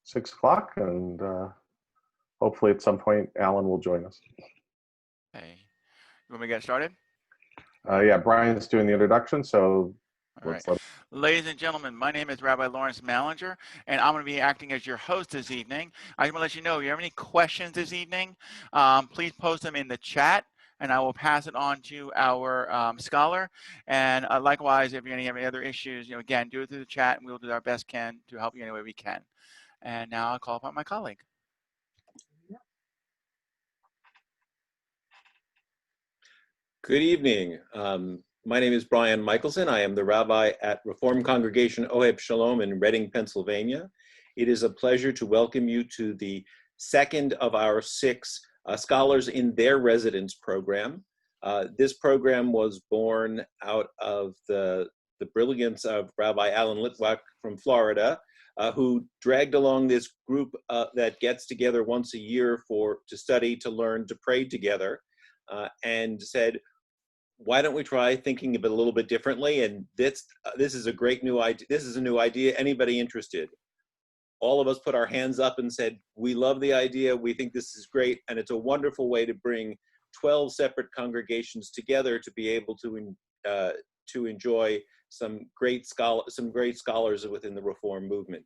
6 o'clock, and hopefully at some point Alan will join us. Hey, you want me to get started? Yeah, Brian's doing the introduction, so All right. let's let. Ladies and gentlemen, my name is Rabbi Lawrence Mallinger, and I'm going to be acting as your host this evening. I want to let you know, if you have any questions this evening, please post them in the chat, and I will pass it on to our scholar. And likewise, if you have any other issues, again, do it through the chat, and we'll do our best to help you any way we can. And now I'll call upon my colleague. Good evening. My name is Brian Michelson. I am the rabbi at Reformed Congregation Oheb Shalom in Reading, Pennsylvania. It is a pleasure to welcome you to the second of our 6 scholars in their residence program. This program was born out of the brilliance of Rabbi Alan Litwack from Florida, who dragged along this group that gets together once a year to study, to learn, to pray together, and said, why don't we try thinking of it a little bit differently? And this is a great new idea. This is a new idea. Anybody interested? All of us put our hands up and said, we love the idea. We think this is great. And it's a wonderful way to bring 12 separate congregations together to be able to enjoy some great scholars within the Reform movement.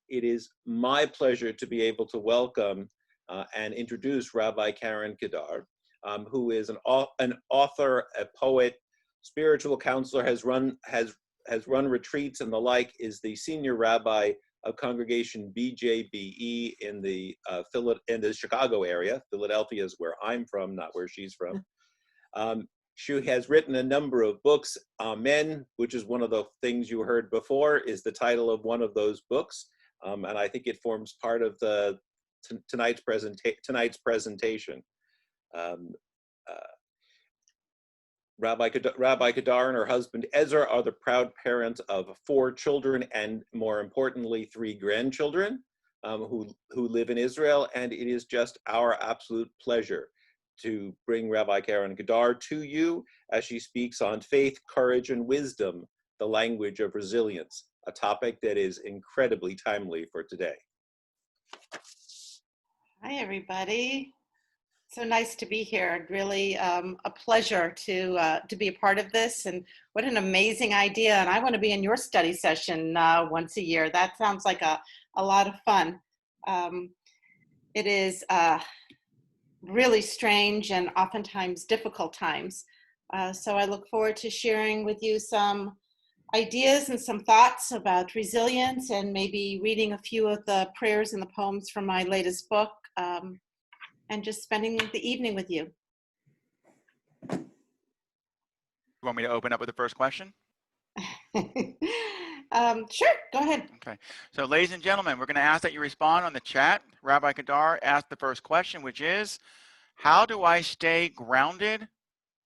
It is my pleasure to be able to welcome and introduce Rabbi Karen Kedar, who is an author, a poet, spiritual counselor, has run retreats and the like, is the senior rabbi of Congregation BJBE in the Chicago area. Philadelphia is where I'm from, not where she's from. She has written a number of books. Amen, which is one of the things you heard before, is the title of one of those books, and I think it forms part of tonight's presentation. Rabbi Kedar and her husband Ezra are the proud parents of 4 children and, more importantly, 3 grandchildren who live in Israel. And it is just our absolute pleasure to bring Rabbi Karen Kedar to you as she speaks on faith, courage, and wisdom, the language of resilience, a topic that is incredibly timely for today. Hi, everybody. So nice to be here. Really a pleasure to be a part of this, and what an amazing idea. And I want to be in your study session once a year. That sounds like a lot of fun. It is really strange and oftentimes difficult times. So I look forward to sharing with you some ideas and some thoughts about resilience, and maybe reading a few of the prayers and the poems from my latest book. And just spending the evening with you. You want me to open up with the first question? Sure, go ahead. Okay, so ladies and gentlemen, we're going to ask that you respond on the chat. Rabbi Kedar asked the first question, which is, how do I stay grounded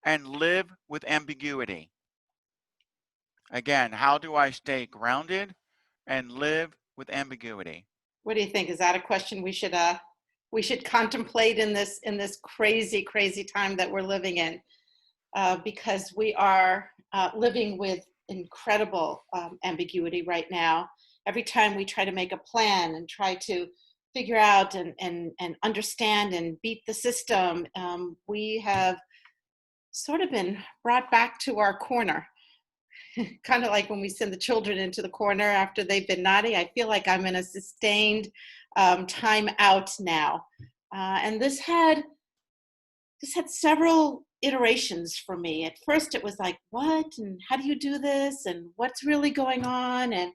and live with ambiguity? Again, how do I stay grounded and live with ambiguity? What do you think? Is that a question we should contemplate in this crazy time that we're living in? Because we are living with incredible ambiguity right now. Every time we try to make a plan and try to figure out and understand and beat the system, we have sort of been brought back to our corner. Kind of like when we send the children into the corner after they've been naughty. I feel like I'm in a sustained time out now. And this had several iterations for me. At first it was like, what? And how do you do this? And what's really going on? And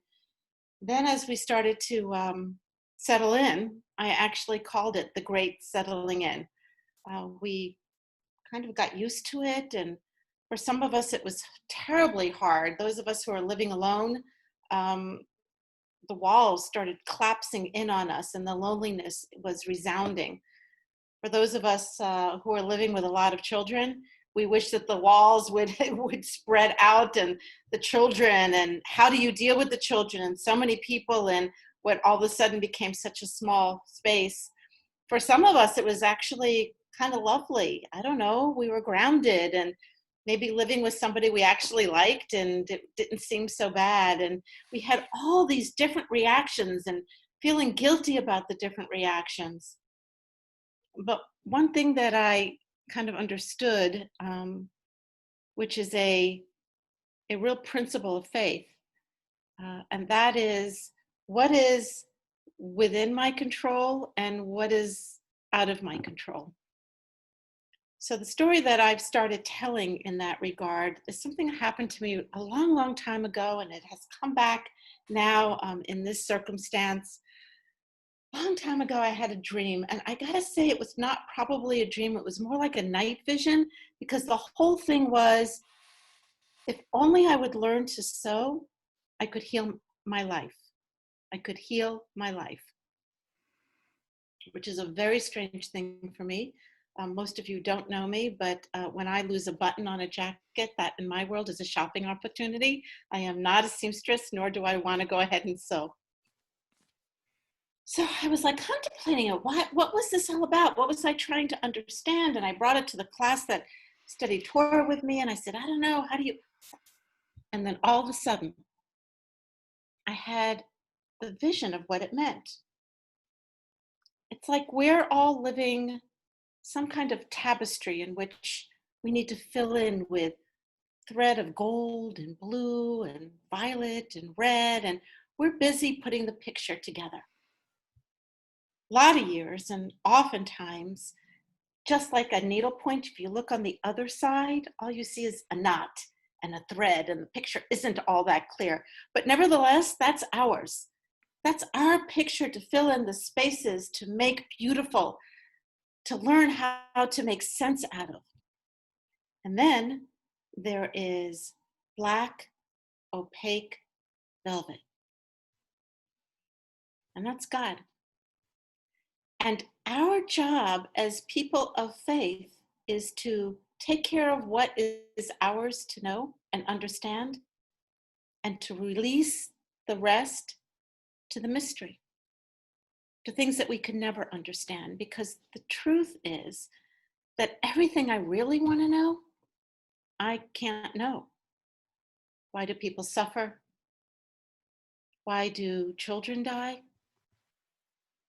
then as we started to settle in, I actually called it the great settling in. We kind of got used to it, and for some of us, it was terribly hard. Those of us who are living alone, the walls started collapsing in on us, and the loneliness was resounding. For those of us who are living with a lot of children, we wish that the walls would spread out, and the children, and how do you deal with the children and so many people, and what all of a sudden became such a small space. For some of us, it was actually kind of lovely. I don't know, we were grounded, and maybe living with somebody we actually liked, and it didn't seem so bad. And we had all these different reactions and feeling guilty about the different reactions. But one thing that I kind of understood, which is a real principle of faith, and that is what is within my control and what is out of my control. So the story that I've started telling in that regard is something that happened to me a long, long time ago, and it has come back now in this circumstance. A long time ago, I had a dream, and I gotta say it was not probably a dream. It was more like a night vision, because the whole thing was, if only I would learn to sew, I could heal my life. I could heal my life, which is a very strange thing for me. Most of you don't know me, but when I lose a button on a jacket, that in my world is a shopping opportunity. I am not a seamstress, nor do I want to go ahead and sew. So I was like contemplating it. What was this all about? What was I trying to understand? And I brought it to the class that studied Torah with me, and I said, I don't know, how do you? And then all of a sudden, I had the vision of what it meant. It's like we're all living some kind of tapestry in which we need to fill in with thread of gold and blue and violet and red, and we're busy putting the picture together. A lot of years, and oftentimes, just like a needlepoint, if you look on the other side, all you see is a knot and a thread, and the picture isn't all that clear. But nevertheless, that's ours. That's our picture to fill in the spaces, to make beautiful, to learn how to make sense out of. And then there is black, opaque velvet. And that's God. And our job as people of faith is to take care of what is ours to know and understand, and to release the rest to the mystery, to things that we can never understand. Because the truth is that everything I really want to know, I can't know. Why do people suffer? Why do children die?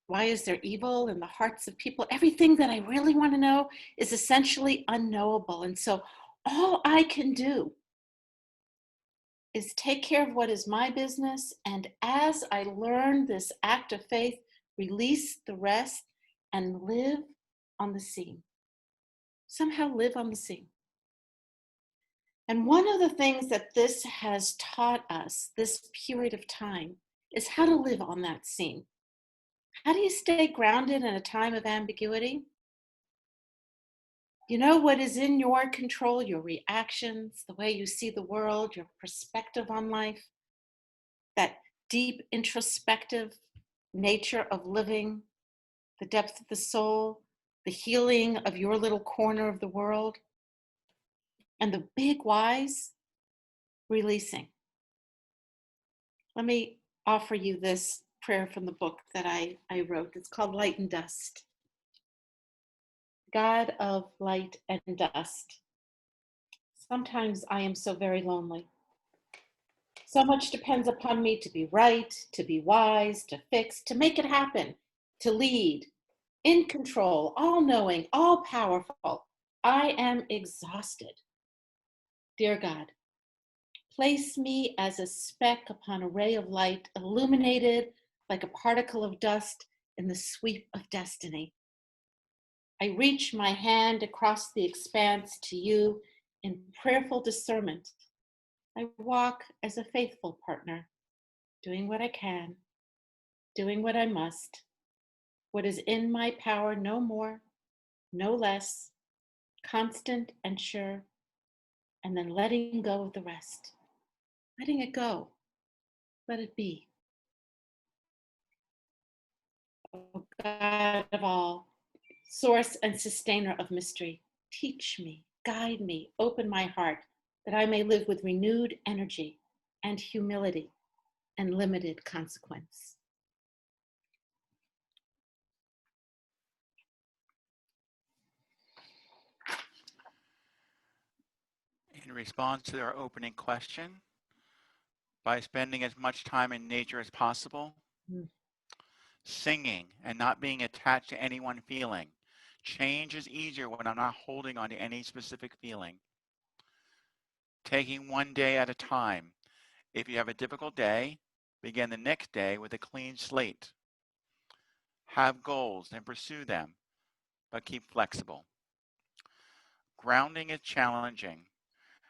Why is there evil in the hearts of people? Everything that I really want to know is essentially unknowable. And so all I can do is take care of what is my business. And as I learn this act of faith, release the rest and live on the seam. Somehow live on the seam. And one of the things that this has taught us, this period of time, is how to live on that seam. How do you stay grounded in a time of ambiguity? You know what is in your control, your reactions, the way you see the world, your perspective on life, that deep introspective nature of living, the depth of the soul, the healing of your little corner of the world, and the big whys, releasing. Let me offer you this prayer from the book that I wrote. It's called Light and Dust. God of light and dust, sometimes I am so very lonely. So much depends upon me to be right, to be wise, to fix, to make it happen, to lead, in control, all-knowing, all-powerful. I am exhausted. Dear God, place me as a speck upon a ray of light, illuminated like a particle of dust in the sweep of destiny. I reach my hand across the expanse to you in prayerful discernment. I walk as a faithful partner, doing what I can, doing what I must, what is in my power, no more, no less, constant and sure, and then letting go of the rest. Letting it go. Let it be. Oh God of all, source and sustainer of mystery, teach me, guide me, open my heart, that I may live with renewed energy and humility and limited consequence. In response to our opening question, by spending as much time in nature as possible, singing and not being attached to any one feeling. Change is easier when I'm not holding on to any specific feeling. Taking one day at a time. If you have a difficult day, begin the next day with a clean slate. Have goals and pursue them, but keep flexible. Grounding is challenging.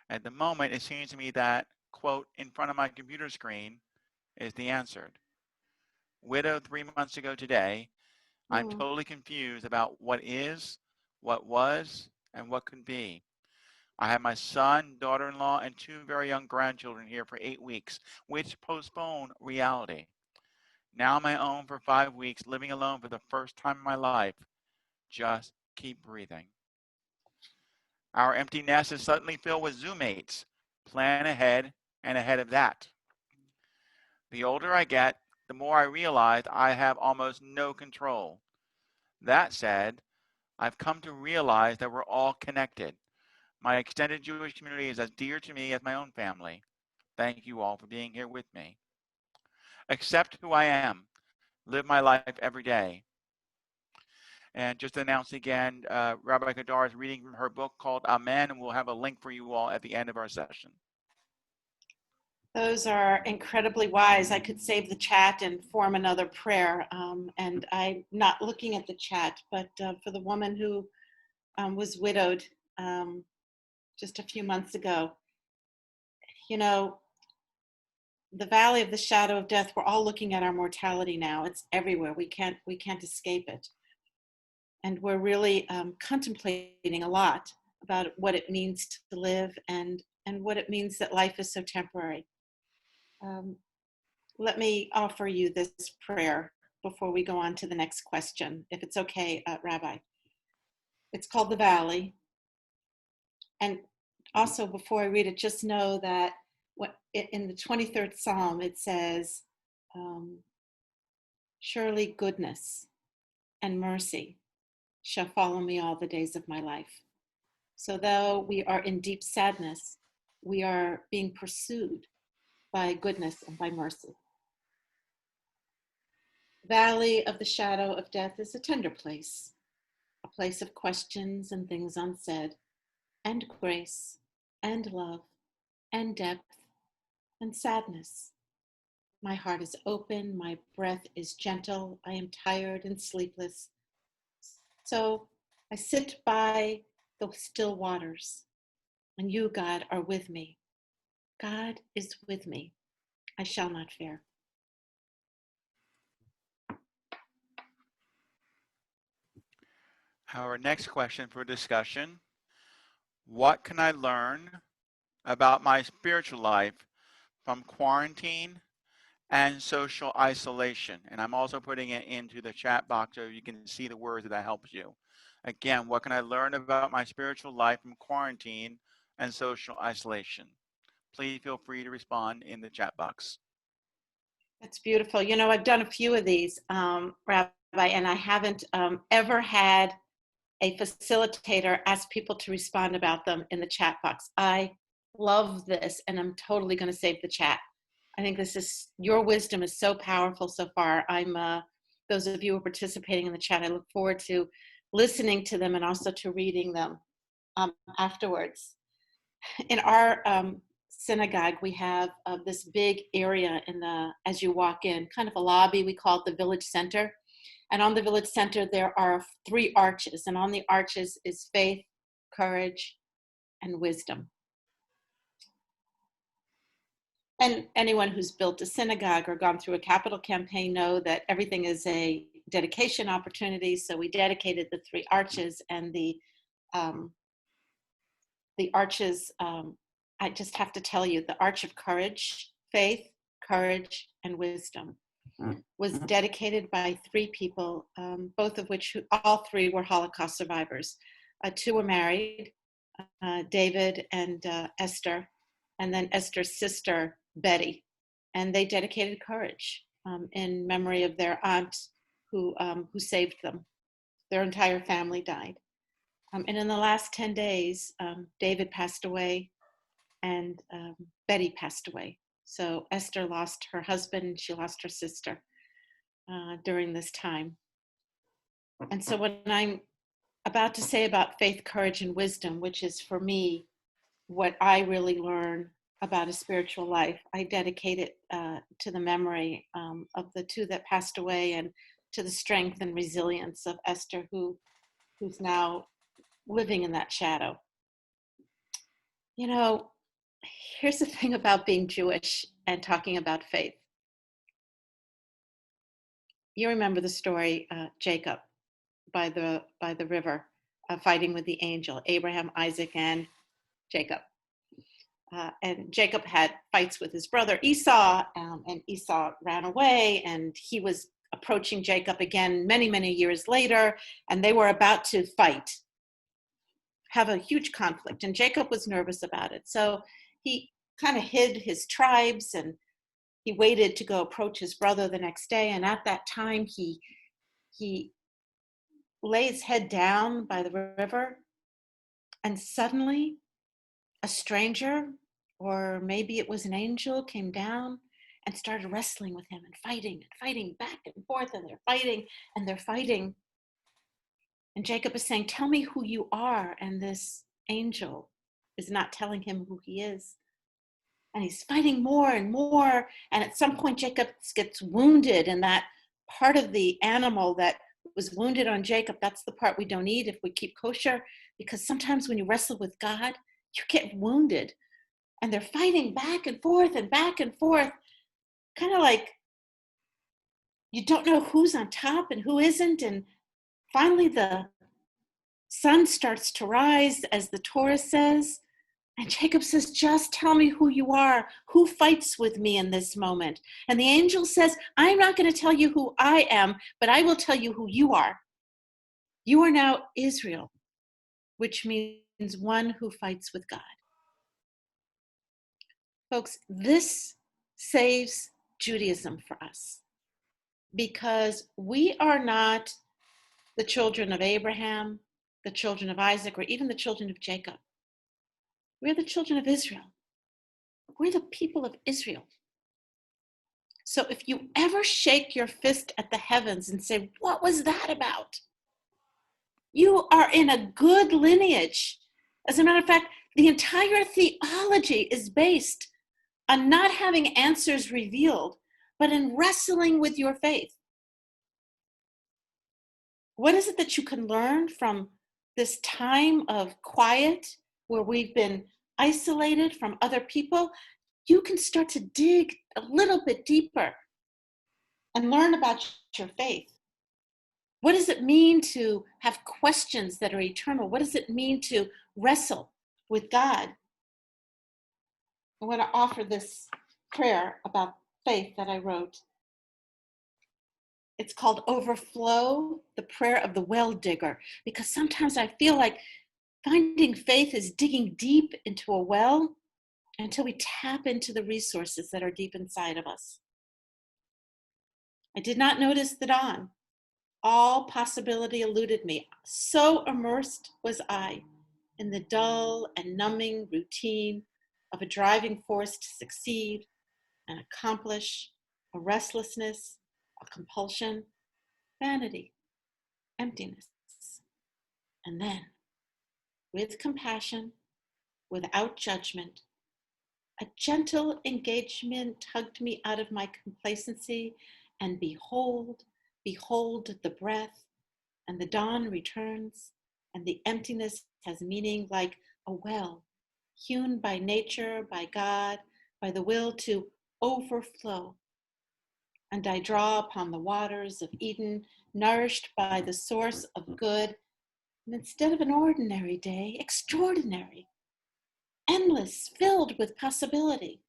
At the moment, it seems to me that, quote, in front of my computer screen is the answer. Widowed 3 months ago today, I'm totally confused about what is, what was, and what could be. I have my son, daughter-in-law, and 2 very young grandchildren here for 8 weeks, which postpone reality. Now on my own for 5 weeks, living alone for the first time in my life. Just keep breathing. Our empty nest is suddenly filled with Zoom mates. Plan ahead and ahead of that. The older I get, the more I realize I have almost no control. That said, I've come to realize that we're all connected. My extended Jewish community is as dear to me as my own family. Thank you all for being here with me. Accept who I am. Live my life every day. And just to announce again, Rabbi Kedar is reading from her book called Amen, and we'll have a link for you all at the end of our session. Those are incredibly wise. I could save the chat and form another prayer. And I'm not looking at the chat, but for the woman who was widowed just a few months ago, you know, the valley of the shadow of death, we're all looking at our mortality now. It's everywhere. We can't escape it. And we're really contemplating a lot about what it means to live and what it means that life is so temporary. Let me offer you this prayer before we go on to the next question, if it's okay, Rabbi. It's called the Valley. And also, before I read it, just know that in the 23rd Psalm, it says, surely goodness and mercy shall follow me all the days of my life. So though we are in deep sadness, we are being pursued by goodness and by mercy. Valley of the shadow of death is a tender place, a place of questions and things unsaid, and grace, and love, and depth, and sadness. My heart is open, my breath is gentle, I am tired and sleepless. So I sit by the still waters, and you, God, are with me. God is with me. I shall not fear. Our next question for discussion: what can I learn about my spiritual life from quarantine and social isolation? And I'm also putting it into the chat box so you can see the words that helps you. Again, what can I learn about my spiritual life from quarantine and social isolation? Please feel free to respond in the chat box. That's beautiful. You know, I've done a few of these, Rabbi, and I haven't ever had a facilitator ask people to respond about them in the chat box. I love this, and I'm totally going to save the chat. I think your wisdom is so powerful so far. Those of you who are participating in the chat, I look forward to listening to them and also to reading them afterwards. In our synagogue, we have this big area as you walk in, kind of a lobby. We call it the village center. And on the village center, there are 3 arches. And on the arches is faith, courage, and wisdom. And anyone who's built a synagogue or gone through a capital campaign know that everything is a dedication opportunity. So we dedicated the 3 arches, and the arches, I just have to tell you, the Arch of Courage, Faith, Courage, and Wisdom was dedicated by 3 people, both of which, all 3 were Holocaust survivors. 2 were married, David and Esther, and then Esther's sister, Betty. And they dedicated courage in memory of their aunt who saved them. Their entire family died. And in the last 10 days, David passed away and Betty passed away. So Esther lost her husband, she lost her sister. during this time. And so when I'm about to say about faith, courage, and wisdom, which is for me what I really learn about a spiritual life, I dedicate it to the memory of the two that passed away, and to the strength and resilience of Esther, who's now living in that shadow. You know, here's the thing about being Jewish and talking about faith. You remember the story, Jacob by the river, fighting with the angel, Abraham, Isaac, and Jacob. And Jacob had fights with his brother Esau, and Esau ran away, and he was approaching Jacob again many, many years later, and they were about to fight, have a huge conflict, and Jacob was nervous about it. So he kind of hid his tribes, and he waited to go approach his brother the next day, and at that time he lay his head down by the river, and suddenly a stranger, or maybe it was an angel, came down and started wrestling with him and fighting back and forth, and they're fighting and they're fighting. And Jacob is saying, "Tell me who you are." And this angel is not telling him who he is. And he's fighting more and more. And at some point, Jacob gets wounded, and that part of the animal that was wounded on Jacob, that's the part we don't eat if we keep kosher, because sometimes when you wrestle with God, you get wounded. And they're fighting back and forth, kind of like you don't know who's on top and who isn't. And finally, the sun starts to rise, as the Torah says. And Jacob says, "Just tell me who you are. Who fights with me in this moment?" And the angel says, "I'm not going to tell you who I am, but I will tell you who you are. You are now Israel," which means one who fights with God. Folks, this saves Judaism for us, because we are not the children of Abraham, the children of Isaac, or even the children of Jacob. We're the children of Israel. We're the people of Israel. So if you ever shake your fist at the heavens and say, "What was that about?" you are in a good lineage. As a matter of fact, the entire theology is based on not having answers revealed, but in wrestling with your faith. What is it that you can learn from this time of quiet where we've been isolated from other people? You can start to dig a little bit deeper and learn about your faith. What does it mean to have questions that are eternal? What does it mean to wrestle with God? I want to offer this prayer about faith that I wrote. It's called Overflow, the Prayer of the Well Digger, because sometimes I feel like finding faith is digging deep into a well until we tap into the resources that are deep inside of us. I did not notice the dawn. All possibility eluded me. So immersed was I in the dull and numbing routine of a driving force to succeed and accomplish, a restlessness, a compulsion, vanity, emptiness. And then, with compassion, without judgment, a gentle engagement tugged me out of my complacency, and behold the breath, and the dawn returns, and the emptiness has meaning like a well, hewn by nature, by God, by the will to overflow. And I draw upon the waters of Eden, nourished by the source of good, and instead of an ordinary day, extraordinary, endless, filled with possibility.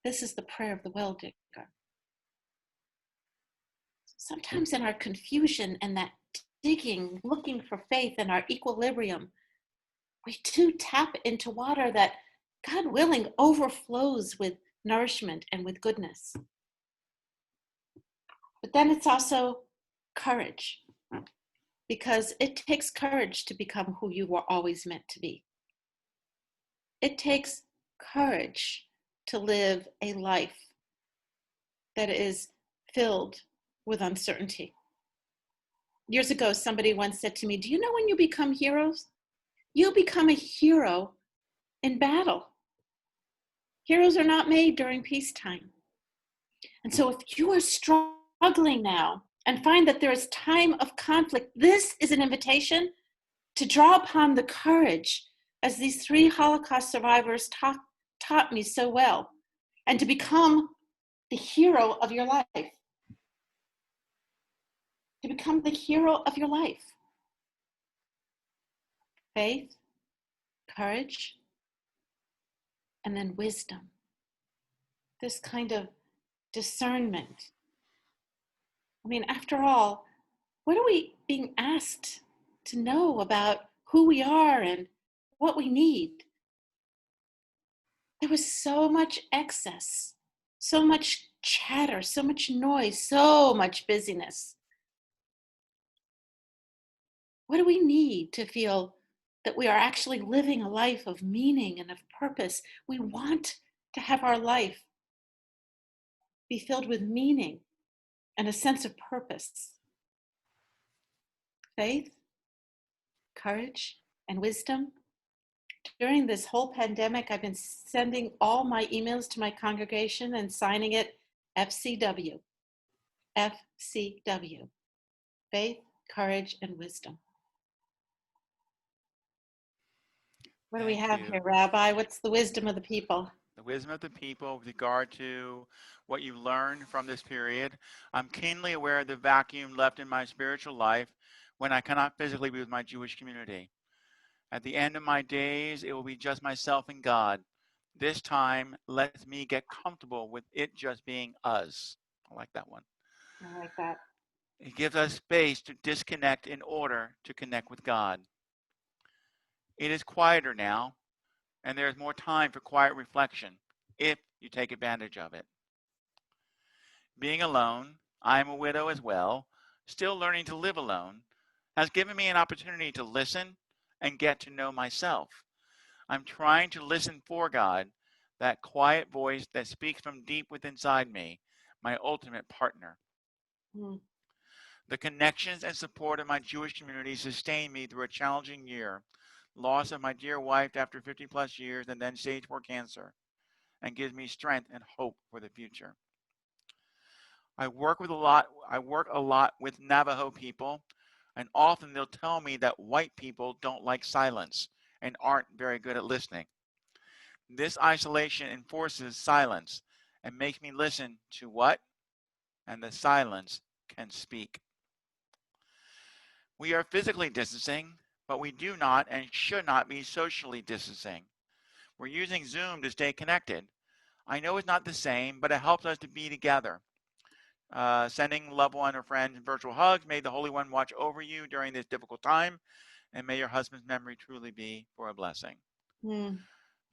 This is the prayer of the well digger. Sometimes in our confusion and that digging, looking for faith and our equilibrium, we too tap into water that, God willing, overflows with nourishment and with goodness. But then it's also courage, because it takes courage to become who you were always meant to be. It takes courage to live a life that is filled with uncertainty. Years ago, somebody once said to me, do you know when you become heroes? You become a hero in battle. Heroes are not made during peacetime. And so if you are struggling now and find that there is time of conflict, this is an invitation to draw upon the courage, as these 3 Holocaust survivors taught me so well, and to become the hero of your life. To become the hero of your life. Faith, courage, and then wisdom. This kind of discernment. I mean, after all, what are we being asked to know about who we are and what we need? There was so much excess, so much chatter, so much noise, so much busyness. What do we need to feel that we are actually living a life of meaning and of purpose? We want to have our life be filled with meaning and a sense of purpose. Faith, courage, and wisdom. During this whole pandemic, I've been sending all my emails to my congregation and signing it FCW. FCW. Faith, courage, and wisdom. What do we have here, Rabbi? What's the wisdom of the people? The wisdom of the people with regard to what you learned from this period. I'm keenly aware of the vacuum left in my spiritual life when I cannot physically be with my Jewish community. At the end of my days, it will be just myself and God. This time, let me get comfortable with it just being us. I like that one. I like that. It gives us space to disconnect in order to connect with God. It is quieter now, and there is more time for quiet reflection, if you take advantage of it. Being alone, I am a widow as well, still learning to live alone, has given me an opportunity to listen and get to know myself. I'm trying to listen for God, that quiet voice that speaks from deep within inside me, my ultimate partner. The connections and support of my Jewish community sustained me through a challenging year, loss of my dear wife after 50 plus years and then stage 4 cancer, and gives me strength and hope for the future. I work a lot with Navajo people, and often they'll tell me that white people don't like silence and aren't very good at listening. This isolation enforces silence and makes me listen to what? And the silence can speak. We are physically distancing, but we do not and should not be socially distancing. We're using Zoom to stay connected. I know it's not the same, but it helps us to be together. Sending loved one or friend virtual hugs. May the Holy One watch over you during this difficult time, and may your husband's memory truly be for a blessing.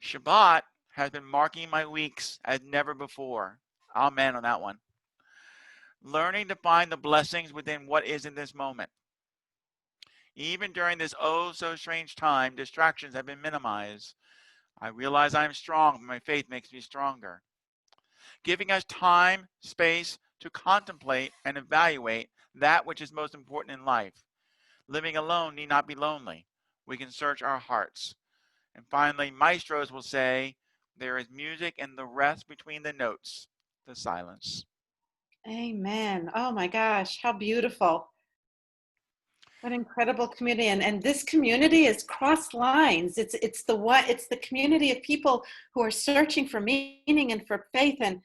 Shabbat has been marking my weeks as never before. Amen on that one. Learning to find the blessings within what is in this moment. Even during this oh so strange time, distractions have been minimized. I realize I am strong, but my faith makes me stronger. Giving us time, space to contemplate and evaluate that which is most important in life. Living alone need not be lonely. We can search our hearts. And finally, maestros will say, there is music in the rest between the notes, the silence. Amen. Oh my gosh, how beautiful. What incredible community. And this community is cross lines. It's the community of people who are searching for meaning and for faith. And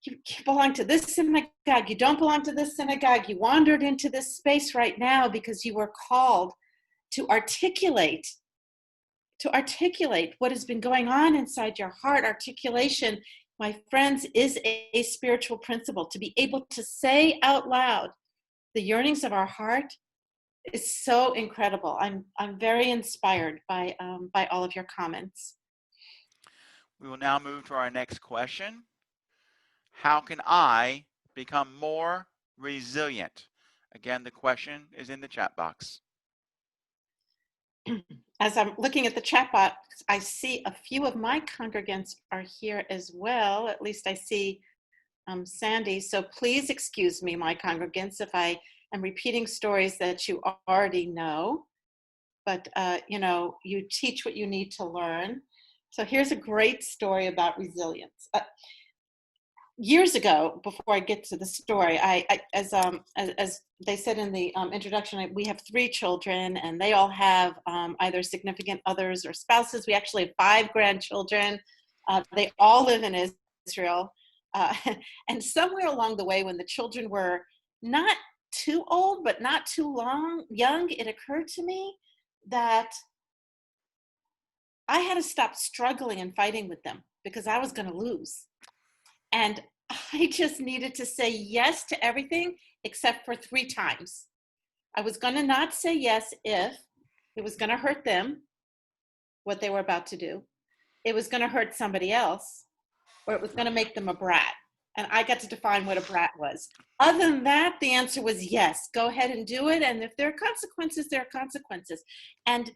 you belong to this synagogue, you don't belong to this synagogue, you wandered into this space right now because you were called to articulate what has been going on inside your heart. Articulation, my friends, is a spiritual principle. To be able to say out loud the yearnings of our heart is so incredible. I'm very inspired by all of your comments. We will now move to our next question. How can I become more resilient? Again, the question is in the chat box. As I'm looking at the chat box, I see a few of my congregants are here as well. At least I see Sandy. So please excuse me, my congregants, if I am repeating stories that you already know. But, you teach what you need to learn. So here's a great story about resilience. Years ago, before I get to the story, as they said in the introduction, we have 3 children, and they all have either significant others or spouses. We actually have 5 grandchildren. They all live in Israel. And somewhere along the way, when the children were not too old, but not too young, it occurred to me that I had to stop struggling and fighting with them because I was going to lose. And I just needed to say yes to everything except for 3 times. I was going to not say yes if it was going to hurt them, what they were about to do. It was going to hurt somebody else, or it was going to make them a brat. And I got to define what a brat was. Other than that, the answer was yes, go ahead and do it. And if there are consequences, there are consequences. And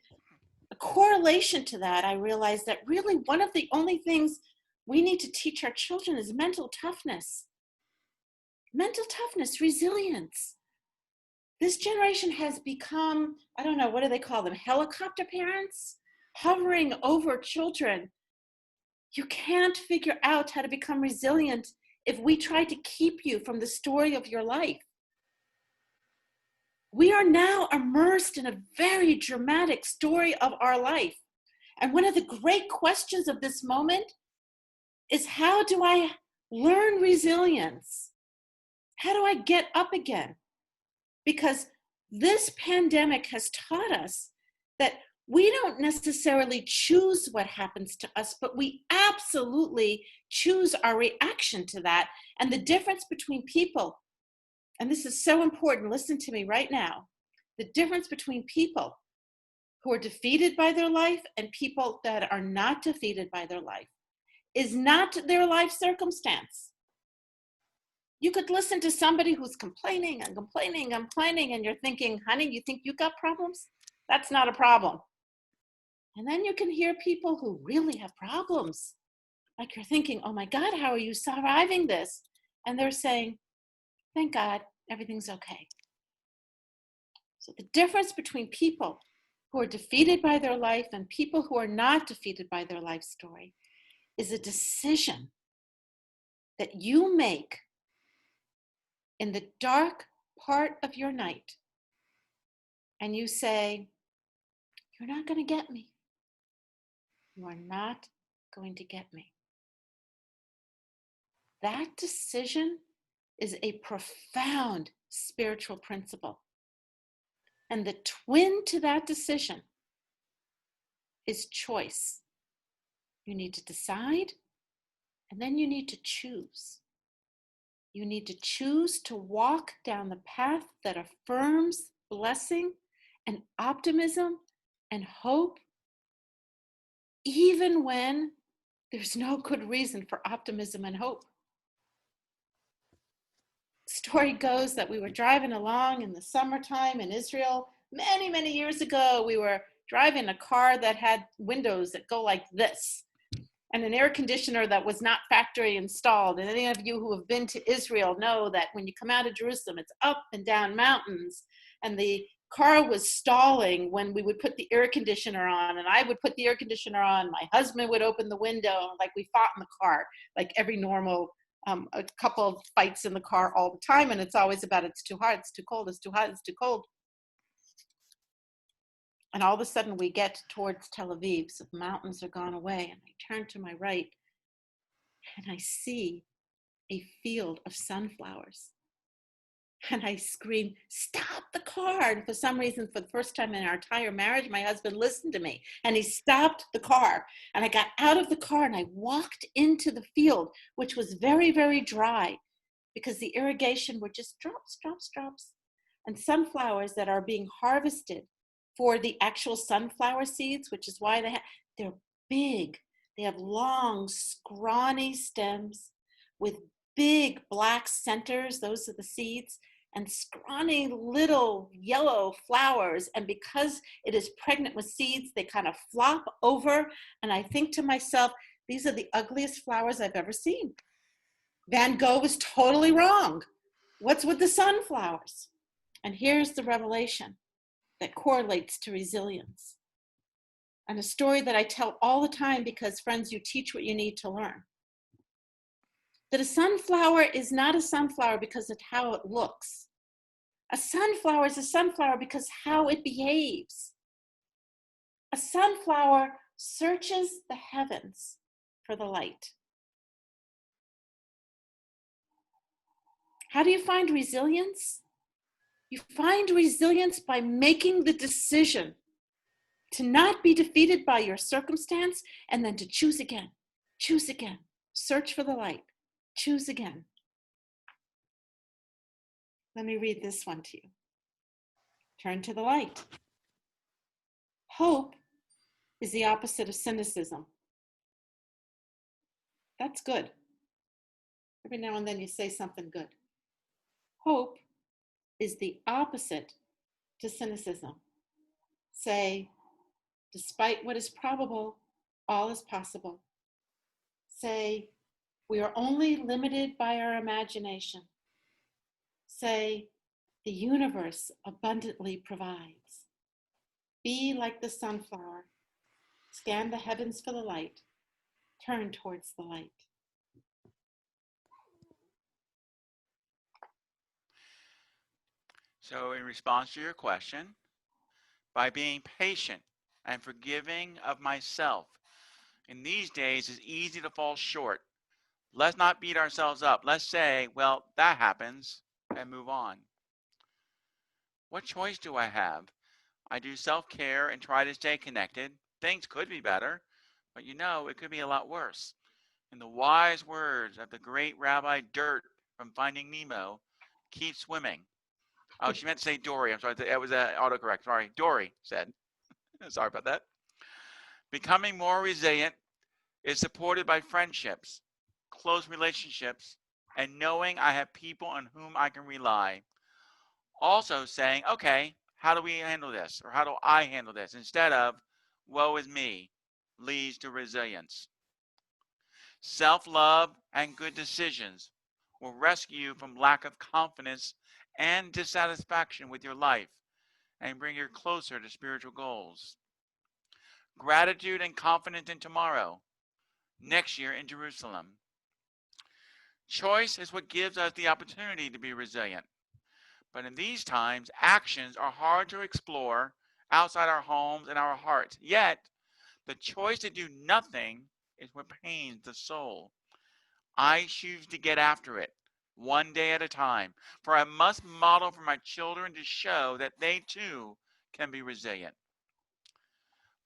a correlation to that, I realized that really one of the only things we need to teach our children is mental toughness. Mental toughness, resilience. This generation has become, I don't know, what do they call them? Helicopter parents, hovering over children. You can't figure out how to become resilient if we try to keep you from the story of your life. We are now immersed in a very dramatic story of our life. And one of the great questions of this moment is, how do I learn resilience? How do I get up again? Because this pandemic has taught us that we don't necessarily choose what happens to us, but we absolutely choose our reaction to that. And the difference between people, and this is so important, listen to me right now, the difference between people who are defeated by their life and people that are not defeated by their life is not their life circumstance. You could listen to somebody who's complaining and complaining and complaining, and you're thinking, honey, you think you got problems? That's not a problem. And then you can hear people who really have problems. Like you're thinking, oh my God, how are you surviving this? And they're saying, thank God, everything's okay. So the difference between people who are defeated by their life and people who are not defeated by their life story is a decision that you make in the dark part of your night. And you say, you're not going to get me. You are not going to get me. That decision is a profound spiritual principle. And the twin to that decision is choice. You need to decide, and then you need to choose. You need to choose to walk down the path that affirms blessing and optimism and hope, even when there's no good reason for optimism and hope. Story goes that we were driving along in the summertime in Israel many, many years ago. We were driving a car that had windows that go like this, and an air conditioner that was not factory installed. And any of you who have been to Israel know that when you come out of Jerusalem, it's up and down mountains. And the car was stalling when we would put the air conditioner on, and I would put the air conditioner on. My husband would open the window, like we fought in the car, like every normal, a couple of fights in the car all the time. And it's always about, it's too hot, it's too cold, it's too hot, it's too cold. And all of a sudden we get towards Tel Aviv, so the mountains are gone away, and I turn to my right and I see a field of sunflowers. And I scream, stop the car. And for some reason, for the first time in our entire marriage, my husband listened to me and he stopped the car. And I got out of the car and I walked into the field, which was very, very dry because the irrigation were just drops, drops, drops. And sunflowers that are being harvested for the actual sunflower seeds, which is why they're big. They have long, scrawny stems with big black centers. Those are the seeds, and scrawny little yellow flowers. And because it is pregnant with seeds, they kind of flop over. And I think to myself, these are the ugliest flowers I've ever seen. Van Gogh was totally wrong. What's with the sunflowers? And here's the revelation that correlates to resilience. And a story that I tell all the time because, friends, you teach what you need to learn. That a sunflower is not a sunflower because of how it looks. A sunflower is a sunflower because how it behaves. A sunflower searches the heavens for the light. How do you find resilience? You find resilience by making the decision to not be defeated by your circumstance and then to choose again, search for the light, choose again. Let me read this one to you. Turn to the light. Hope is the opposite of cynicism. That's good. Every now and then you say something good. Hope is the opposite to cynicism. Say, despite what is probable, all is possible. Say, we are only limited by our imagination. Say, the universe abundantly provides. Be like the sunflower. Scan the heavens for the light. Turn towards the light. So in response to your question, by being patient and forgiving of myself, in these days it's easy to fall short. Let's not beat ourselves up. Let's say, well, that happens, and move on. What choice do I have? I do self-care and try to stay connected. Things could be better, but it could be a lot worse. In the wise words of the great Rabbi Dirt from Finding Nemo, keep swimming. Oh, she meant to say Dory. I'm sorry. That was an autocorrect. Sorry. Dory said. Sorry about that. Becoming more resilient is supported by friendships, close relationships, and knowing I have people on whom I can rely. Also saying, okay, how do we handle this? Or how do I handle this? Instead of, woe is me, leads to resilience. Self-love and good decisions will rescue you from lack of confidence and dissatisfaction with your life and bring you closer to spiritual goals. Gratitude and confidence in tomorrow, next year in Jerusalem. Choice is what gives us the opportunity to be resilient. But in these times, actions are hard to explore outside our homes and our hearts. Yet, the choice to do nothing is what pains the soul. I choose to get after it, one day at a time, for I must model for my children to show that they too can be resilient.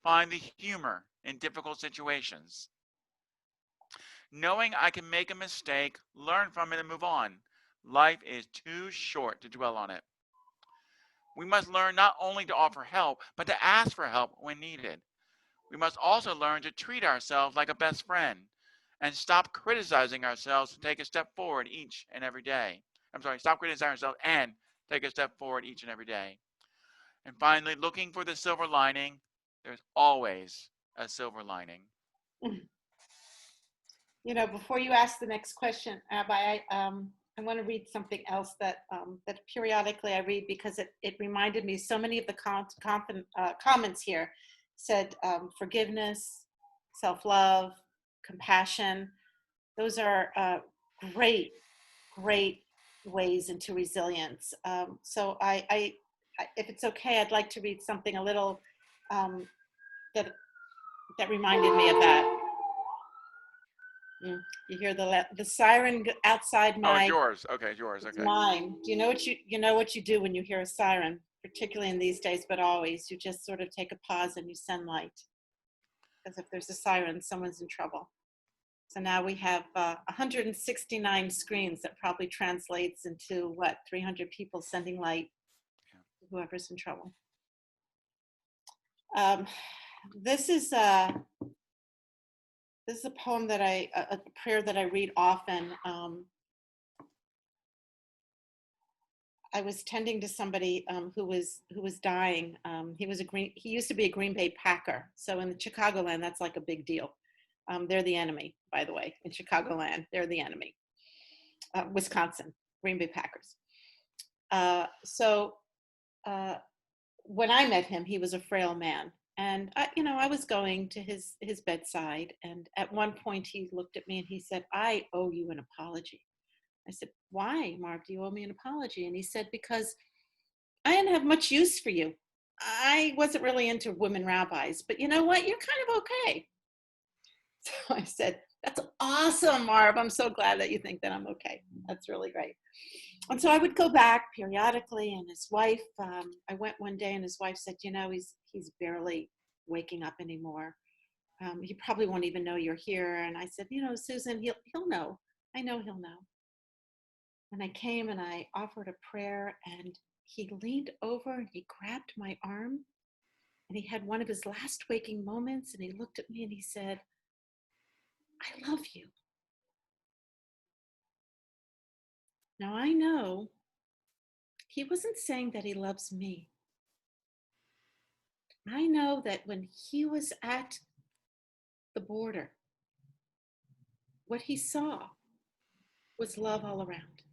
Find the humor in difficult situations. Knowing I can make a mistake, learn from it, and move on. Life is too short to dwell on it. We must learn not only to offer help, but to ask for help when needed. We must also learn to treat ourselves like a best friend and stop criticizing ourselves to take a step forward each and every day. Stop criticizing ourselves and take a step forward each and every day. And finally, looking for the silver lining. There's always a silver lining. Before you ask the next question, Rabbi, I want to read something else that periodically I read because it reminded me. So many of the comments here said forgiveness, self-love, compassion. Those are great ways into resilience. So I, if it's okay, I'd like to read something a little that reminded me of that. You hear the siren outside my. Oh, it's yours. Okay, it's yours. Okay. Mine. Do you know what you do when you hear a siren, particularly in these days, but always? You just sort of take a pause and you send light, because if there's a siren, someone's in trouble. So now we have 169 screens. That probably translates into 300 people sending light to whoever's in trouble. This is a poem that a prayer that I read often. I was tending to somebody who was dying. He used to be a Green Bay Packer. So in the Chicagoland, that's like a big deal. They're the enemy, by the way. In Chicagoland, they're the enemy. Wisconsin, Green Bay Packers. So when I met him, he was a frail man. And I was going to his bedside. And at one point he looked at me and he said, "I owe you an apology." I said, "Why, Mark, do you owe me an apology?" And he said, "Because I didn't have much use for you. I wasn't really into women rabbis, but you know what? You're kind of okay." So I said, "That's awesome, Marv. I'm so glad that you think that I'm okay. That's really great." And so I would go back periodically, and his wife, I went one day and his wife said, he's barely waking up anymore. He probably won't even know you're here. And I said, "Susan, he'll know. I know he'll know." And I came and I offered a prayer, and he leaned over and he grabbed my arm, and he had one of his last waking moments, and he looked at me and he said, "I love you." Now I know he wasn't saying that he loves me. I know that when he was at the border, what he saw was love all around.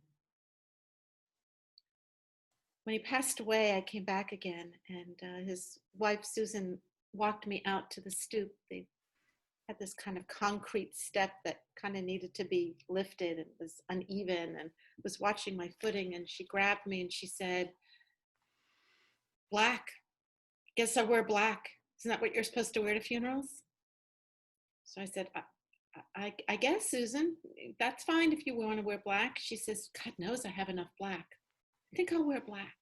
When he passed away, I came back again, and his wife, Susan, walked me out to the stoop. They had this kind of concrete step that kind of needed to be lifted and was uneven, and was watching my footing, and she grabbed me and she said, "Black. Guess I wear black. Isn't that what you're supposed to wear to funerals?" So I said, I guess, Susan, that's fine if you want to wear black." She says, "God knows I have enough black. I think I'll wear black."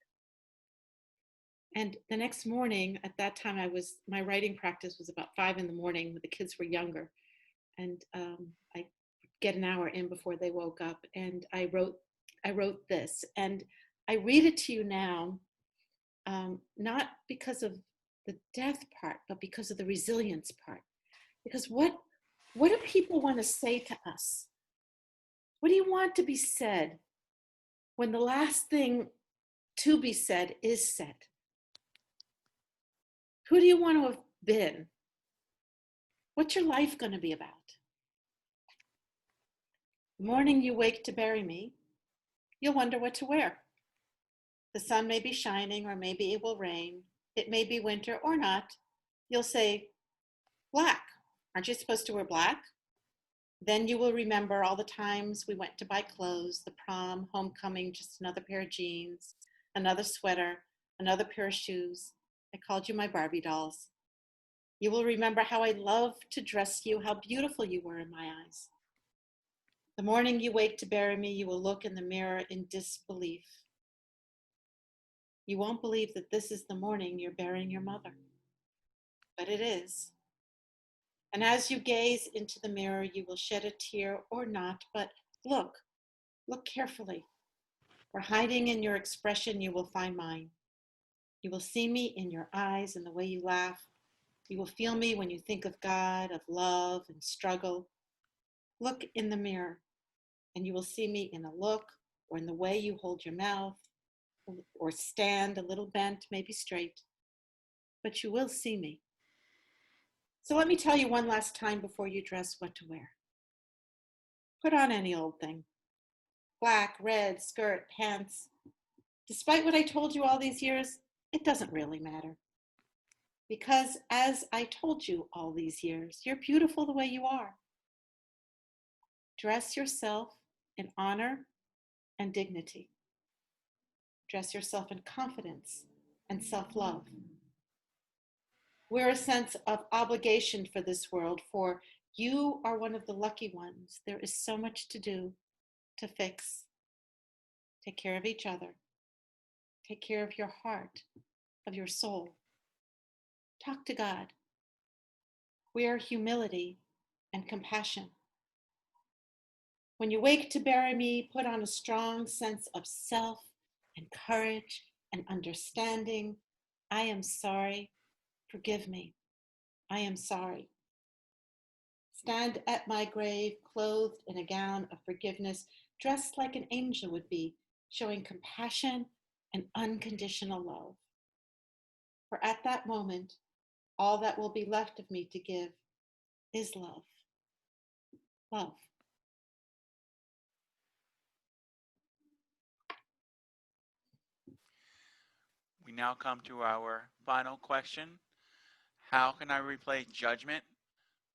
And the next morning, at that time, my writing practice was about 5 a.m. when the kids were younger. And I get an hour in before they woke up. And I wrote this. And I read it to you now, not because of the death part, but because of the resilience part. Because what do people want to say to us? What do you want to be said when the last thing to be said is said? Who do you want to have been? What's your life going to be about? The morning you wake to bury me, you'll wonder what to wear. The sun may be shining, or maybe it will rain. It may be winter or not. You'll say, "Black. Aren't you supposed to wear black?" Then you will remember all the times we went to buy clothes, the prom, homecoming, just another pair of jeans, another sweater, another pair of shoes. I called you my Barbie dolls. You will remember how I loved to dress you, how beautiful you were in my eyes. The morning you wake to bury me, you will look in the mirror in disbelief. You won't believe that this is the morning you're burying your mother. But it is. And as you gaze into the mirror, you will shed a tear or not, but look carefully. For hiding in your expression, you will find mine. You will see me in your eyes and the way you laugh. You will feel me when you think of God, of love and struggle. Look in the mirror, and you will see me in a look, or in the way you hold your mouth, or stand a little bent, maybe straight. But you will see me. So let me tell you one last time before you dress what to wear. Put on any old thing. Black, red, skirt, pants. Despite what I told you all these years, it doesn't really matter. Because as I told you all these years, you're beautiful the way you are. Dress yourself in honor and dignity. Dress yourself in confidence and self-love. Wear a sense of obligation for this world, for you are one of the lucky ones. There is so much to do, to fix. Take care of each other. Take care of your heart, of your soul. Talk to God. Wear humility and compassion. When you wake to bury me, put on a strong sense of self and courage and understanding. I am sorry. Forgive me. I am sorry. Stand at my grave, clothed in a gown of forgiveness, dressed like an angel would be, showing compassion and unconditional love. For at that moment, all that will be left of me to give is love. Love. now come to our final question. How can I replace judgment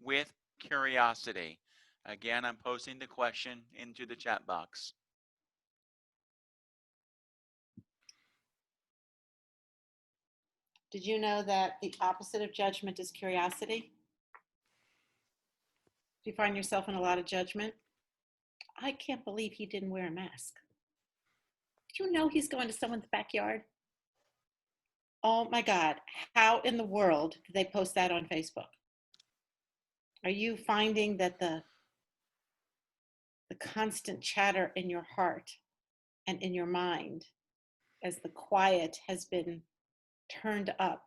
with curiosity? Again, I'm posting the question into the chat box. Did you know that the opposite of judgment is curiosity? Do you find yourself in a lot of judgment? I can't believe he didn't wear a mask. Did you know he's going to someone's backyard? Oh my God, how in the world did they post that on Facebook? Are you finding that the constant chatter in your heart and in your mind as the quiet has been turned up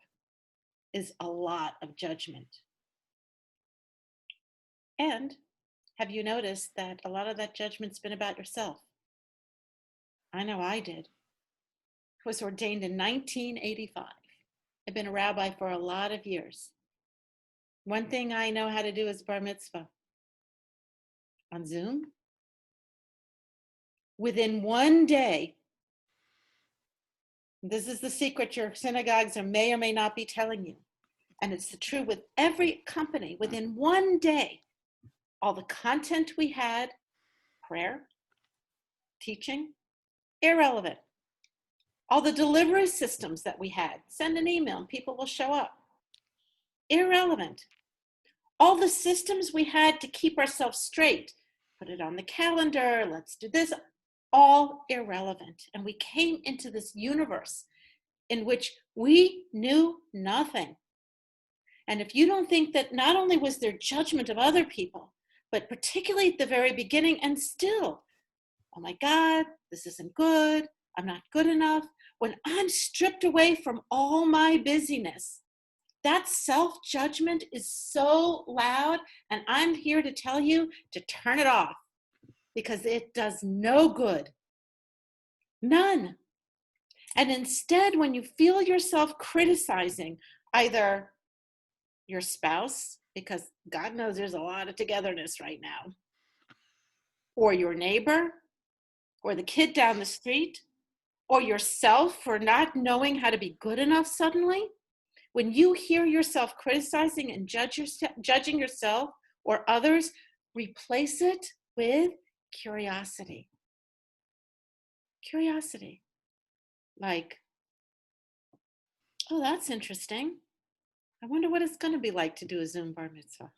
is a lot of judgment? And have you noticed that a lot of that judgment's been about yourself? I know I did. I was ordained in 1985. I've been a rabbi for a lot of years. One thing I know how to do is bar mitzvah. On Zoom? Within one day, this is the secret your synagogues may or may not be telling you, and it's the truth with every company, within one day, all the content we had, prayer, teaching, irrelevant. All the delivery systems that we had, send an email and people will show up, irrelevant. All the systems we had to keep ourselves straight, put it on the calendar, let's do this, all irrelevant. And we came into this universe in which we knew nothing. And if you don't think that not only was there judgment of other people, but particularly at the very beginning and still, oh my God, this isn't good, I'm not good enough. When I'm stripped away from all my busyness, that self-judgment is so loud, and I'm here to tell you to turn it off because it does no good. None. And instead, when you feel yourself criticizing either your spouse, because God knows there's a lot of togetherness right now, or your neighbor, or the kid down the street, or yourself for not knowing how to be good enough suddenly, when you hear yourself criticizing and judging yourself or others, replace it with curiosity. Curiosity. Like, oh, that's interesting. I wonder what it's going to be like to do a Zoom bar mitzvah.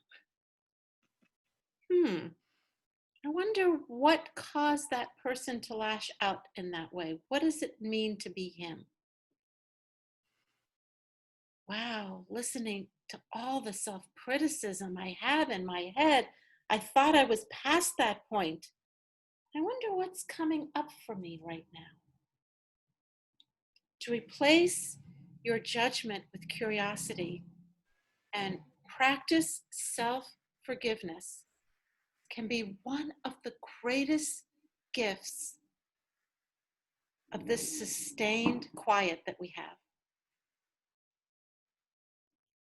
I wonder what caused that person to lash out in that way. What does it mean to be him? Wow, listening to all the self-criticism I have in my head, I thought I was past that point. I wonder what's coming up for me right now. To replace your judgment with curiosity and practice self-forgiveness can be one of the greatest gifts of this sustained quiet that we have.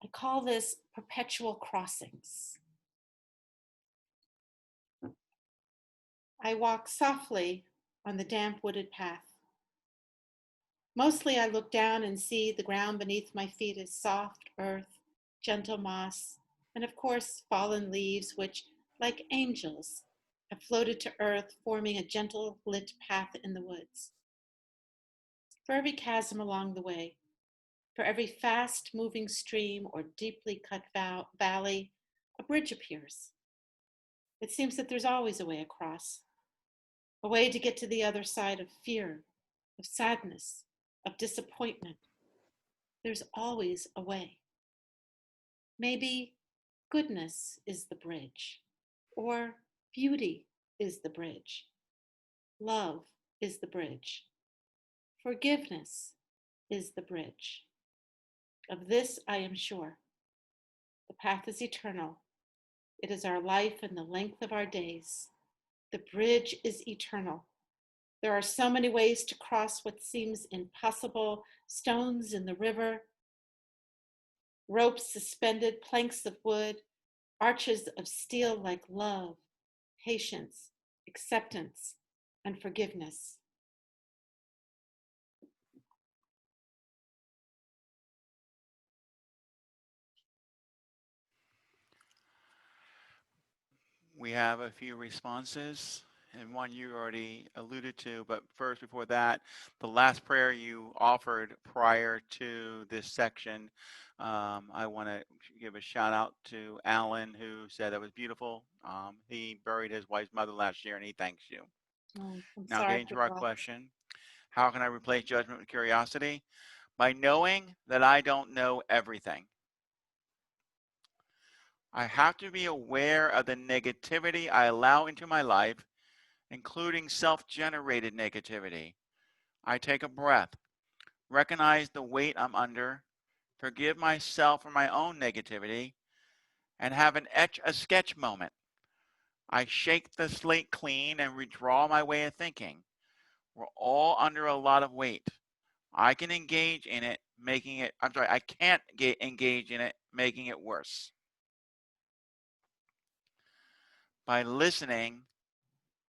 I call this perpetual crossings. I walk softly on the damp wooded path. Mostly I look down and see the ground beneath my feet is soft earth, gentle moss, and of course fallen leaves which, like angels, have floated to earth, forming a gentle lit path in the woods. For every chasm along the way, for every fast-moving stream or deeply cut valley, a bridge appears. It seems that there's always a way across, a way to get to the other side of fear, of sadness, of disappointment. There's always a way. Maybe goodness is the bridge, or beauty is the bridge. Love is the bridge. Forgiveness is the bridge. Of this I am sure. The path is eternal. It is our life and the length of our days. The bridge is eternal. There are so many ways to cross what seems impossible, stones in the river, ropes suspended, planks of wood, arches of steel like love, patience, acceptance, and forgiveness. We have a few responses, and one you already alluded to, but first, before that, the last prayer you offered prior to this section, I want to give a shout out to Alan, who said that was beautiful. He buried his wife's mother last year, and he thanks you. Oh, I'm Now, sorry getting for to our that. question, how can I replace judgment with curiosity? By knowing that I don't know everything. I have to be aware of the negativity I allow into my life, including self-generated negativity. I take a breath, recognize the weight I'm under, forgive myself for my own negativity, and have an etch a sketch moment. I shake the slate clean and redraw my way of thinking. We're all under a lot of weight. I can engage in it, I can't engage in it, making it worse. By listening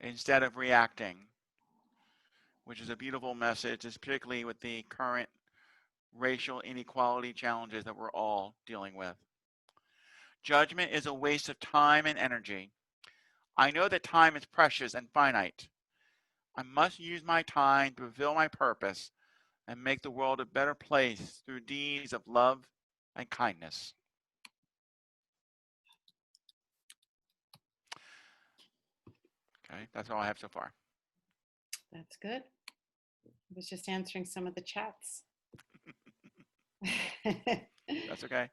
instead of reacting, which is a beautiful message, particularly with the current racial inequality challenges that we're all dealing with. Judgment is a waste of time and energy. I know that time is precious and finite. I must use my time to fulfill my purpose and make the world a better place through deeds of love and kindness. Okay, that's all I have so far. That's good. I was just answering some of the chats. That's okay.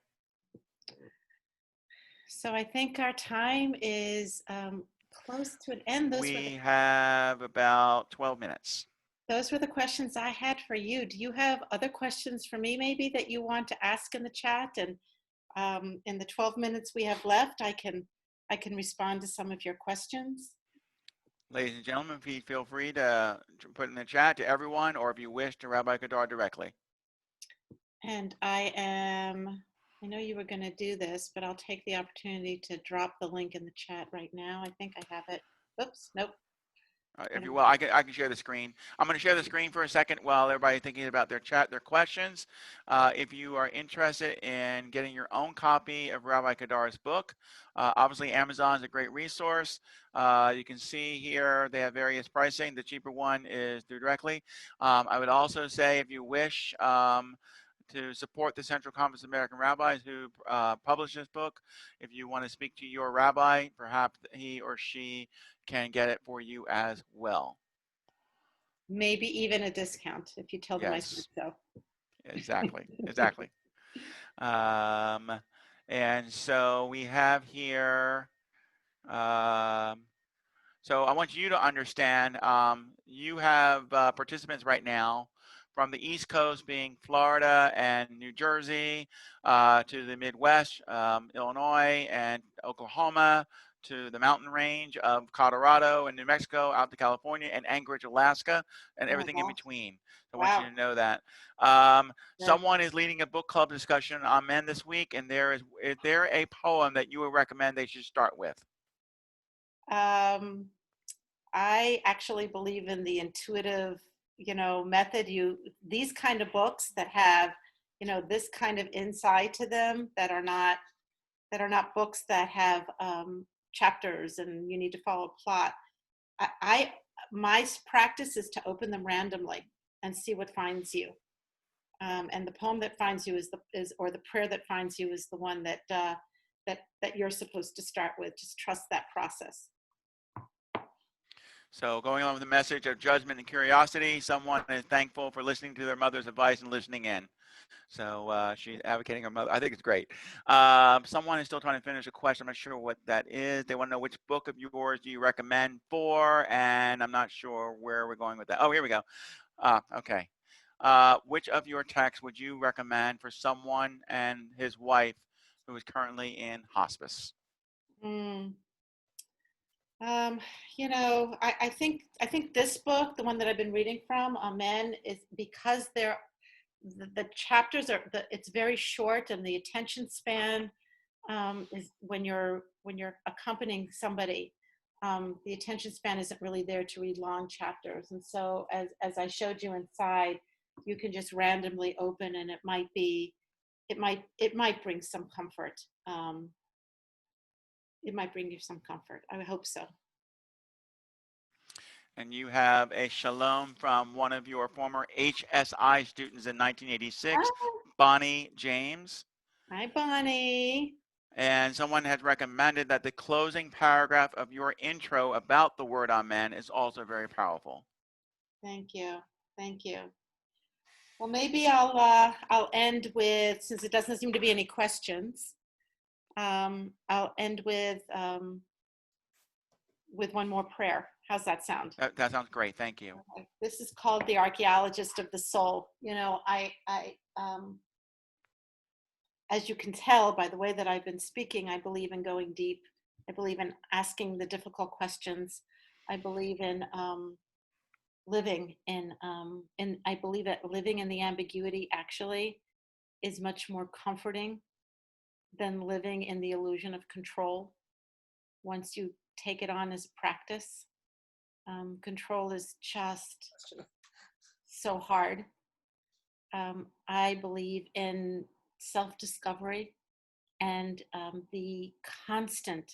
So I think our time is close to an end. We have about 12 minutes. Those were the questions I had for you. Do you have other questions for me maybe that you want to ask in the chat? And in the 12 minutes we have left, I can respond to some of your questions. Ladies and gentlemen, please feel free to put in the chat to everyone, or if you wish, to Rabbi Kedar directly. And I know you were going to do this, but I'll take the opportunity to drop the link in the chat right now. I think I have it. Oops, nope. If you will, I can share the screen. I'm going to share the screen for a second while everybody's thinking about their questions. If you are interested in getting your own copy of Rabbi Kedar's book, obviously Amazon is a great resource. You can see here they have various pricing. The cheaper one is through directly. I would also say, if you wish to support the Central Conference of American Rabbis who published this book, if you want to speak to your rabbi, perhaps he or she can get it for you as well. Maybe even a discount if you tell them I said so. Exactly. And so we have here, so I want you to understand, you have participants right now from the East Coast, being Florida and New Jersey, to the Midwest, Illinois and Oklahoma, to the mountain range of Colorado and New Mexico, out to California and Anchorage, Alaska, and everything in between. So I want you to know that. Someone is leading a book club discussion on men this week, and is there a poem that you would recommend they should start with? I actually believe in the intuitive, method. These kind of books that have, this kind of insight to them, that are not books that have chapters and you need to follow a plot. My practice is to open them randomly and see what finds you. And the poem that finds you or the prayer that finds you is the one that you're supposed to start with. Just trust that process. So going on with the message of judgment and curiosity, someone is thankful for listening to their mother's advice and listening in. So she's advocating her mother. I think it's great. Someone is still trying to finish a question. I'm not sure what that is. They want to know which book of yours do you recommend for, and I'm not sure where we're going with that. Oh, here we go. Okay. Which of your texts would you recommend for someone and his wife who is currently in hospice? I think this book, the one that I've been reading from, Amen, is because the chapters it's very short, and the attention span is when you're accompanying somebody, the attention span isn't really there to read long chapters. And so as I showed you inside, you can just randomly open, and it might bring some comfort. it might bring you some comfort. I hope so. And you have a shalom from one of your former HSI students in 1986, Bonnie James. Hi, Bonnie. And someone has recommended that the closing paragraph of your intro about the word amen is also very powerful. Thank you. Thank you. Well, maybe I'll end with, since it doesn't seem to be any questions, I'll end with one more prayer. How's that sound? That sounds great. Thank you. Okay. This is called The Archaeologist of the Soul. You know, as you can tell by the way that I've been speaking, I believe in going deep. I believe in asking the difficult questions. I believe in living in I believe that living in the ambiguity actually is much more comforting than living in the illusion of control. Once you take it on as practice, control is just so hard. I believe in self-discovery and the constant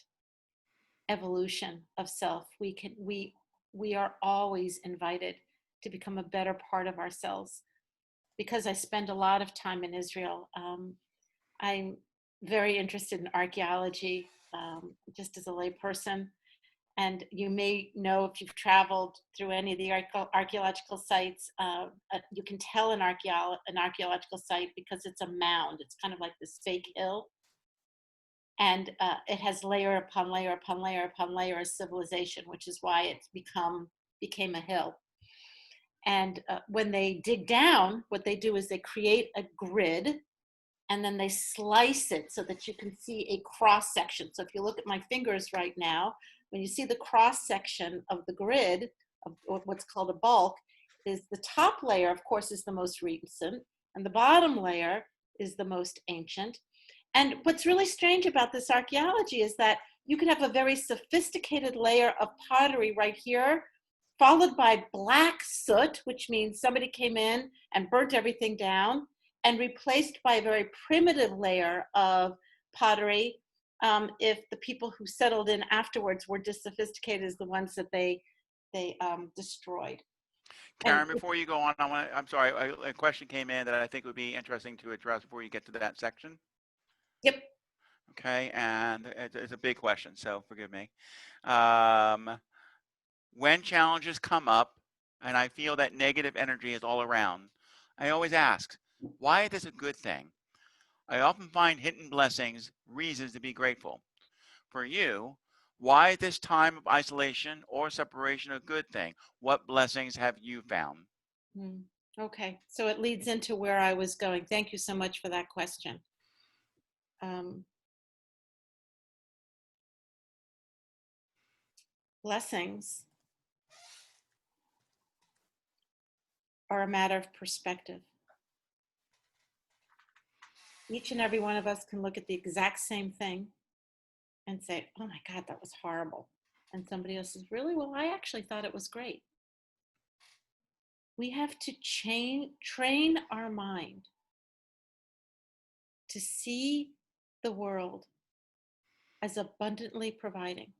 evolution of self. We are always invited to become a better part of ourselves. Because I spend a lot of time in Israel, I'm very interested in archaeology, just as a layperson. And you may know, if you've traveled through any of the archaeological sites, you can tell an archaeological site because it's a mound. It's kind of like this fake hill. And it has layer upon layer upon layer upon layer of civilization, which is why it's became a hill. And when they dig down, what they do is they create a grid, and then they slice it so that you can see a cross section. So if you look at my fingers right now, when you see the cross section of the grid, of what's called a bulk, is the top layer, of course, is the most recent, and the bottom layer is the most ancient. And what's really strange about this archaeology is that you could have a very sophisticated layer of pottery right here, followed by black soot, which means somebody came in and burnt everything down, and replaced by a very primitive layer of pottery, if the people who settled in afterwards were just sophisticated as the ones that they destroyed. Karen, before you go on, I'm sorry, a question came in that I think would be interesting to address before you get to that section. Yep. Okay, and it's a big question, so forgive me. When challenges come up and I feel that negative energy is all around, I always ask, why is this a good thing? I often find hidden blessings, reasons to be grateful. For you, why is this time of isolation or separation a good thing? What blessings have you found? Okay, so it leads into where I was going. Thank you so much for that question. Blessings are a matter of perspective. Each and every one of us can look at the exact same thing and say, oh my God, that was horrible. And somebody else says, really? Well, I actually thought it was great. We have to train our mind to see the world as abundantly providing.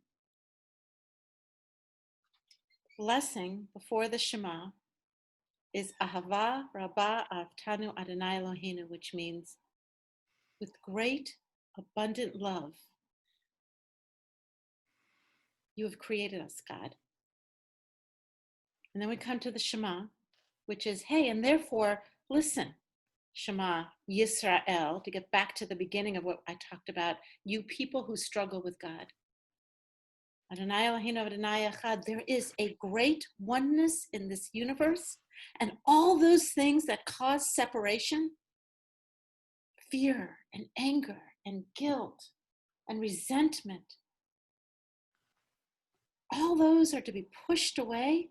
Blessing before the Shema is Ahava Rabbah Avtanu Adonai Eloheinu, which means with great abundant love, you have created us, God. And then we come to the Shema, which is, hey, and therefore, listen, Shema Yisrael, to get back to the beginning of what I talked about, you people who struggle with God. Adonai Eloheinu Adonai Echad, there is a great oneness in this universe, and all those things that cause separation, fear and anger and guilt and resentment, all those are to be pushed away.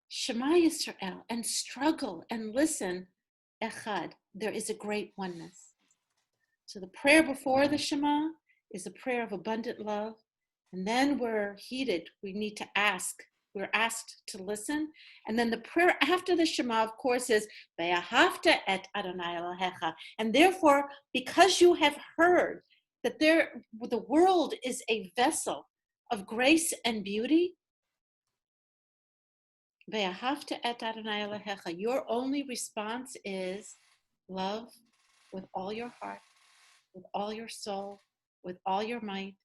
Shema Yisrael, and struggle and listen. Echad, there is a great oneness. So the prayer before the Shema is a prayer of abundant love. And then we're heated. We need to ask. We're asked to listen. And then the prayer after the Shema, of course, is Ve'ahavta et Adonai Elohecha. And therefore, because you have heard that the world is a vessel of grace and beauty. Your only response is love with all your heart, with all your soul, with all your might.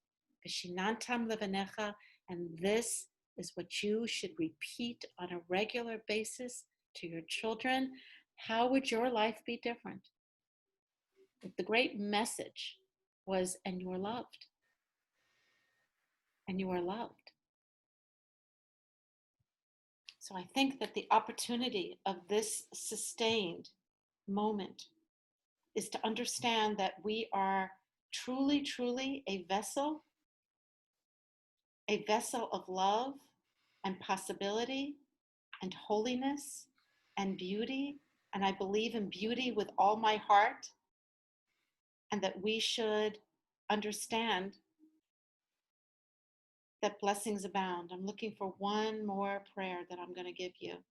And this is what you should repeat on a regular basis to your children. How would your life be different if the great message was, and you are loved, and you are loved? So I think that the opportunity of this sustained moment is to understand that we are truly, truly a vessel of love and possibility and holiness and beauty. And I believe in beauty with all my heart, and that we should understand that blessings abound. I'm looking for one more prayer that I'm going to give you.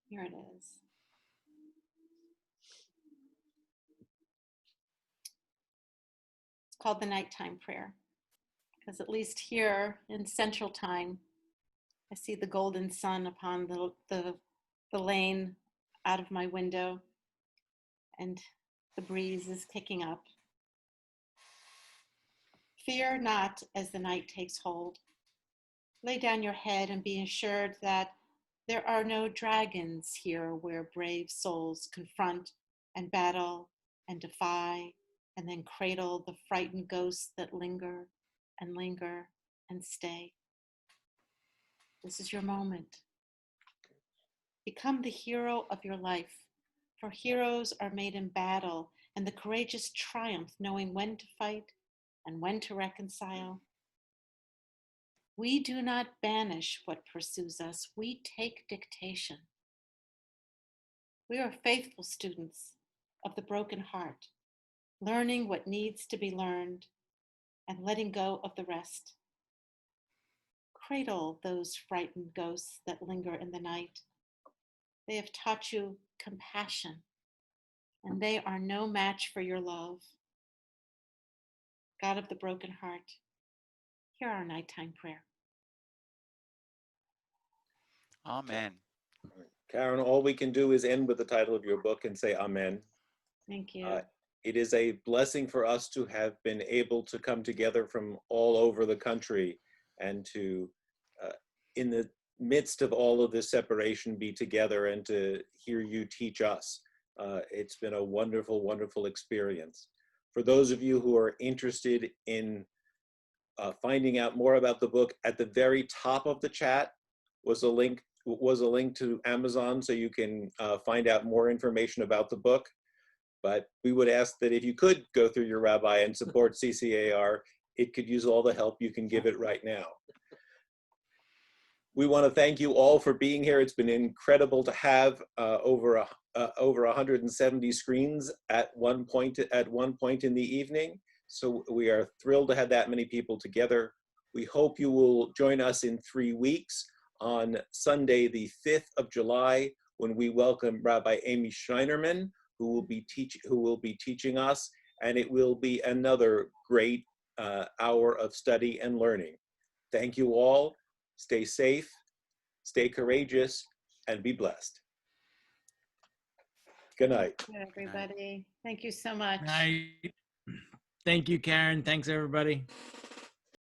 Here it is. It's called the nighttime prayer, because at least here in Central Time, I see the golden sun upon the lane out of my window, and the breeze is kicking up. Fear not as the night takes hold. Lay down your head and be assured that there are no dragons here where brave souls confront and battle and defy and then cradle the frightened ghosts that linger and stay. This is your moment. Become the hero of your life, for heroes are made in battle, and the courageous triumph knowing when to fight and when to reconcile. We do not banish what pursues us, we take dictation. We are faithful students of the broken heart, learning what needs to be learned and letting go of the rest. Cradle those frightened ghosts that linger in the night. They have taught you compassion, and they are no match for your love. God of the broken heart, hear our nighttime prayer. Amen. Karen, all we can do is end with the title of your book and say amen. Thank you. It is a blessing for us to have been able to come together from all over the country and to, in the midst of all of this separation, be together and to hear you teach us. It's been a wonderful, wonderful experience. For those of you who are interested in finding out more about the book, at the very top of the chat was a link to Amazon, so you can find out more information about the book. But we would ask that if you could go through your rabbi and support CCAR, it could use all the help you can give it right now. We want to thank you all for being here. It's been incredible to have over 170 screens at one point in the evening. So we are thrilled to have that many people together. We hope you will join us in 3 weeks on Sunday, the 5th of July, when we welcome Rabbi Amy Schreinerman, who will be teaching us, and it will be another great hour of study and learning. Thank you all. Stay safe, stay courageous, and be blessed. Good night. Thank you, everybody. Thank you so much. Night. Thank you, Karen. Thanks, everybody.